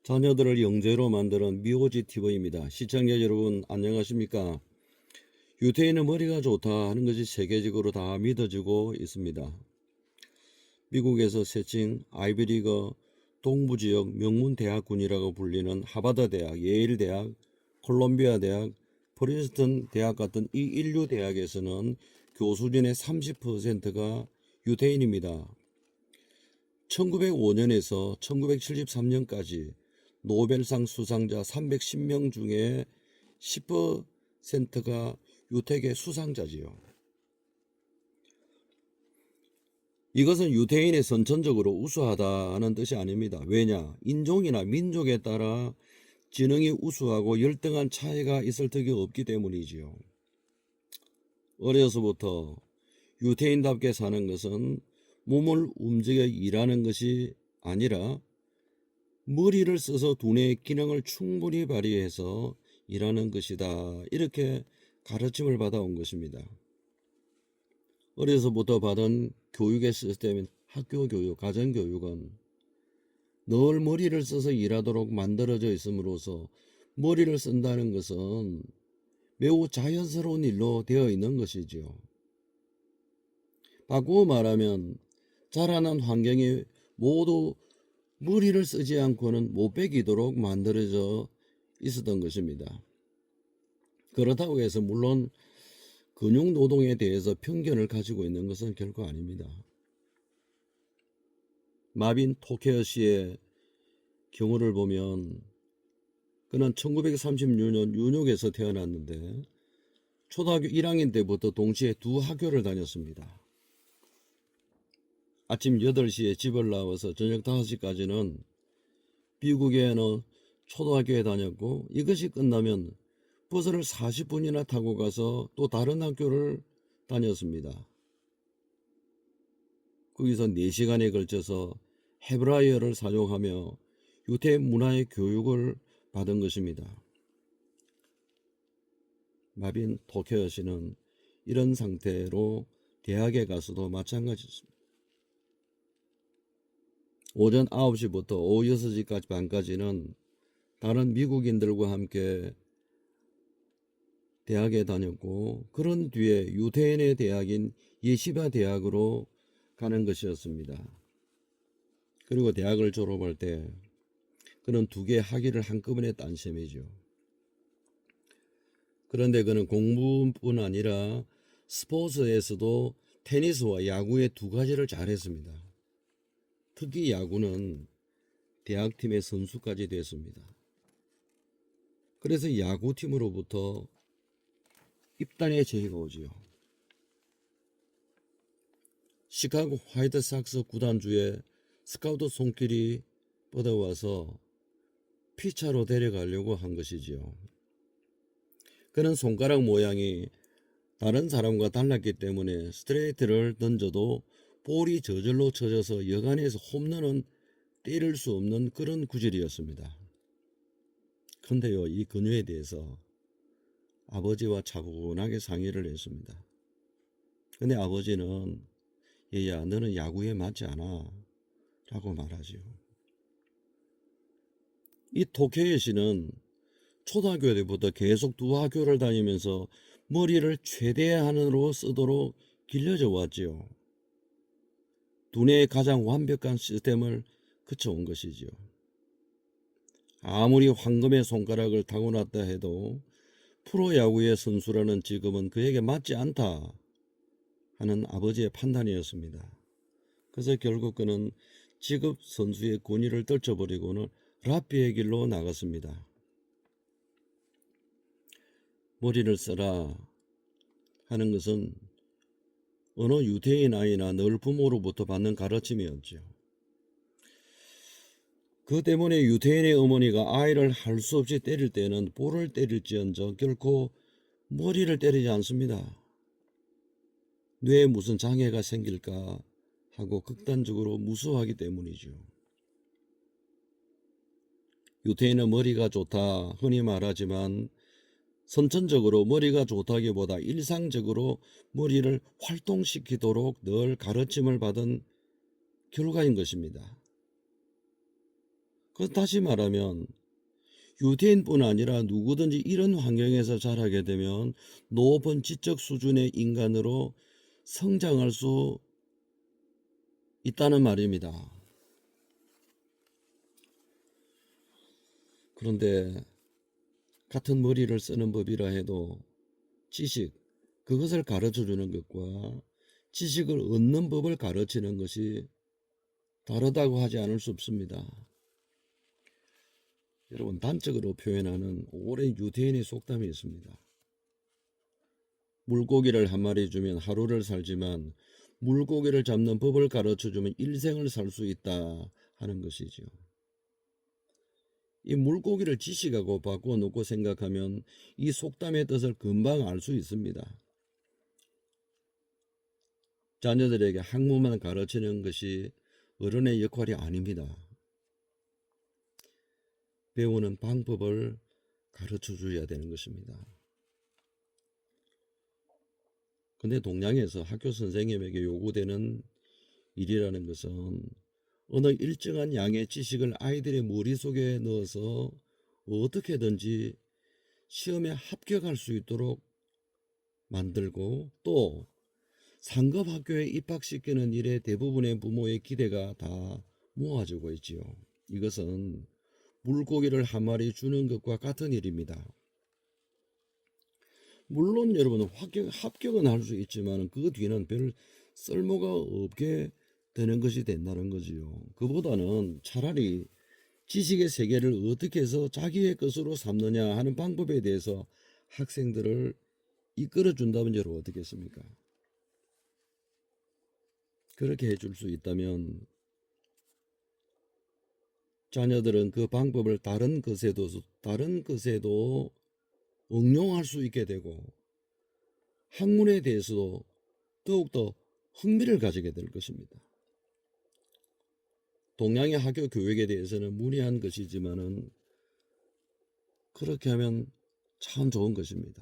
자녀들을 영재로 만드는 미오지 TV입니다. 시청자 여러분 안녕하십니까? 유태인의 머리가 좋다 하는 것이 세계적으로 다 믿어지고 있습니다. 미국에서 세칭 아이비리그 동부지역 명문 대학군이라고 불리는 하버드 대학, 예일 대학, 콜롬비아 대학, 프린스턴 대학 같은 이 인류 대학에서는 교수진의 30%가 유태인입니다. 1905년에서 1973년까지 노벨상 수상자 310명 중에 10%가 유택의 수상자지요. 이것은 유태인이 선천적으로 우수하다는 뜻이 아닙니다. 왜냐? 인종이나 민족에 따라 지능이 우수하고 열등한 차이가 있을 턱이 없기 때문이지요. 어려서부터 유태인답게 사는 것은 몸을 움직여 일하는 것이 아니라 머리를 써서 두뇌의 기능을 충분히 발휘해서 일하는 것이다. 이렇게 가르침을 받아온 것입니다. 어려서부터 받은 교육의 시스템인 학교 교육, 가정 교육은 늘 머리를 써서 일하도록 만들어져 있음으로써 머리를 쓴다는 것은 매우 자연스러운 일로 되어 있는 것이지요. 바꾸어 말하면 자라난 환경이 모두 머리를 쓰지 않고는 못 베기도록 만들어져 있었던 것입니다. 그렇다고 해서 물론 근육노동에 대해서 편견을 가지고 있는 것은 결코 아닙니다. 마빈 토케어 씨의 경우를 보면 그는 1936년 뉴욕에서 태어났는데 초등학교 1학년 때부터 동시에 두 학교를 다녔습니다. 아침 8시에 집을 나와서 저녁 5시까지는 미국의 어느 초등학교에 다녔고 이것이 끝나면 버스를 40분이나 타고 가서 또 다른 학교를 다녔습니다. 거기서 4시간에 걸쳐서 헤브라이어를 사용하며 유대 문화의 교육을 받은 것입니다. 마빈 토케어 씨는 이런 상태로 대학에 가서도 마찬가지입니다. 오전 9시부터 오후 6시 반까지는 다른 미국인들과 함께 대학에 다녔고 그런 뒤에 유태인의 대학인 예시바 대학으로 가는 것이었습니다. 그리고 대학을 졸업할 때 그는 2개의 학위를 한꺼번에 딴 셈이죠. 그런데 그는 공부뿐 아니라 스포츠에서도 테니스와 야구의 2가지를 잘했습니다. 특히 야구는 대학팀의 선수까지 됐습니다. 그래서 야구팀으로부터 입단의 제의가 오지요. 시카고 화이트삭스 구단주의 스카우트 손길이 뻗어와서 피차로 데려가려고 한 것이지요. 그는 손가락 모양이 다른 사람과 달랐기 때문에 스트레이트를 던져도 볼이 저절로 쳐져서 여간에서 홈런은 때릴 수 없는 그런 구질이었습니다. 그런데요, 이 근육에 대해서 아버지와 차분하게 상의를 했습니다. 근데 아버지는 얘야 너는 야구에 맞지 않아 라고 말하지요. 이 토케이 씨는 초등학교 때부터 계속 2 학교를 다니면서 머리를 최대한으로 쓰도록 길러져 왔지요. 두뇌의 가장 완벽한 시스템을 거쳐온 것이지요. 아무리 황금의 손가락을 타고났다 해도 프로야구의 선수라는 직업은 그에게 맞지 않다 하는 아버지의 판단이었습니다. 그래서 결국 그는 직업 선수의 권위를 떨쳐버리고는 랍비의 길로 나갔습니다. 머리를 써라 하는 것은 어느 유태인 아이나 늘 부모로부터 받는 가르침이었죠. 그 때문에 유태인의 어머니가 아이를 할 수 없이 때릴 때는 볼을 때릴지언정 결코 머리를 때리지 않습니다. 뇌에 무슨 장애가 생길까 하고 극단적으로 무서워하기 때문이죠. 유태인은 머리가 좋다 흔히 말하지만 선천적으로 머리가 좋다기보다 일상적으로 머리를 활동시키도록 늘 가르침을 받은 결과인 것입니다. 다시 말하면 유태인뿐 아니라 누구든지 이런 환경에서 자라게 되면 높은 지적 수준의 인간으로 성장할 수 있다는 말입니다. 그런데 같은 머리를 쓰는 법이라 해도 지식, 그것을 가르쳐 주는 것과 지식을 얻는 법을 가르치는 것이 다르다고 하지 않을 수 없습니다. 여러분, 단적으로 표현하는 오랜 유태인의 속담이 있습니다. 물고기를 한 마리 주면 하루를 살지만 물고기를 잡는 법을 가르쳐 주면 일생을 살 수 있다 하는 것이죠. 이 물고기를 지식하고 바꿔놓고 생각하면 이 속담의 뜻을 금방 알 수 있습니다. 자녀들에게 학문만 가르치는 것이 어른의 역할이 아닙니다. 배우는 방법을 가르쳐 줘야 되는 것입니다. 근데 동양에서 학교 선생님에게 요구되는 일이라는 것은 어느 일정한 양의 지식을 아이들의 머릿속에 넣어서 어떻게든지 시험에 합격할 수 있도록 만들고 또 상급 학교에 입학시키는 일에 대부분의 부모의 기대가 다 모아지고 있지요. 이것은 물고기를 한 마리 주는 것과 같은 일입니다. 물론 여러분 합격은 할 수 있지만 그 뒤는 별 쓸모가 없게 되는 것이 된다는 거지요. 그보다는 차라리 지식의 세계를 어떻게 해서 자기의 것으로 삼느냐 하는 방법에 대해서 학생들을 이끌어 준다면 여러분 어떻겠습니까? 그렇게 해줄 수 있다면 자녀들은 그 방법을 다른 것에도 응용할 수 있게 되고 학문에 대해서도 더욱더 흥미를 가지게 될 것입니다. 동양의 학교 교육에 대해서는 문의한 것이지만은 그렇게 하면 참 좋은 것입니다.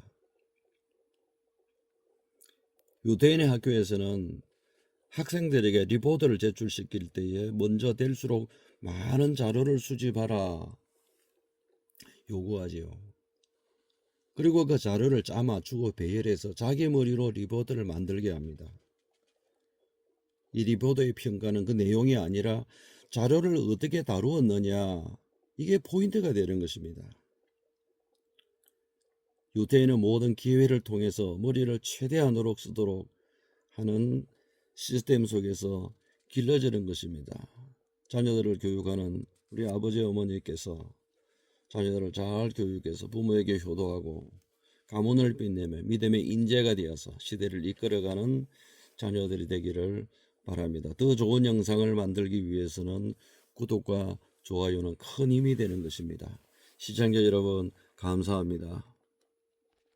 유대인의 학교에서는 학생들에게 리포트를 제출시킬 때에 먼저 될수록 많은 자료를 수집하라 요구하지요. 그리고 그 자료를 짜맞추고 배열해서 자기 머리로 리포트를 만들게 합니다. 이 리포트의 평가는 그 내용이 아니라 자료를 어떻게 다루었느냐, 이게 포인트가 되는 것입니다. 유태인은 모든 기회를 통해서 머리를 최대한으로 쓰도록 하는 시스템 속에서 길러지는 것입니다. 자녀들을 교육하는 우리 아버지 어머니께서 자녀들을 잘 교육해서 부모에게 효도하고 가문을 빛내며 믿음의 인재가 되어서 시대를 이끌어가는 자녀들이 되기를 바랍니다. 더 좋은 영상을 만들기 위해서는 구독과 좋아요는 큰 힘이 되는 것입니다. 시청자 여러분 감사합니다.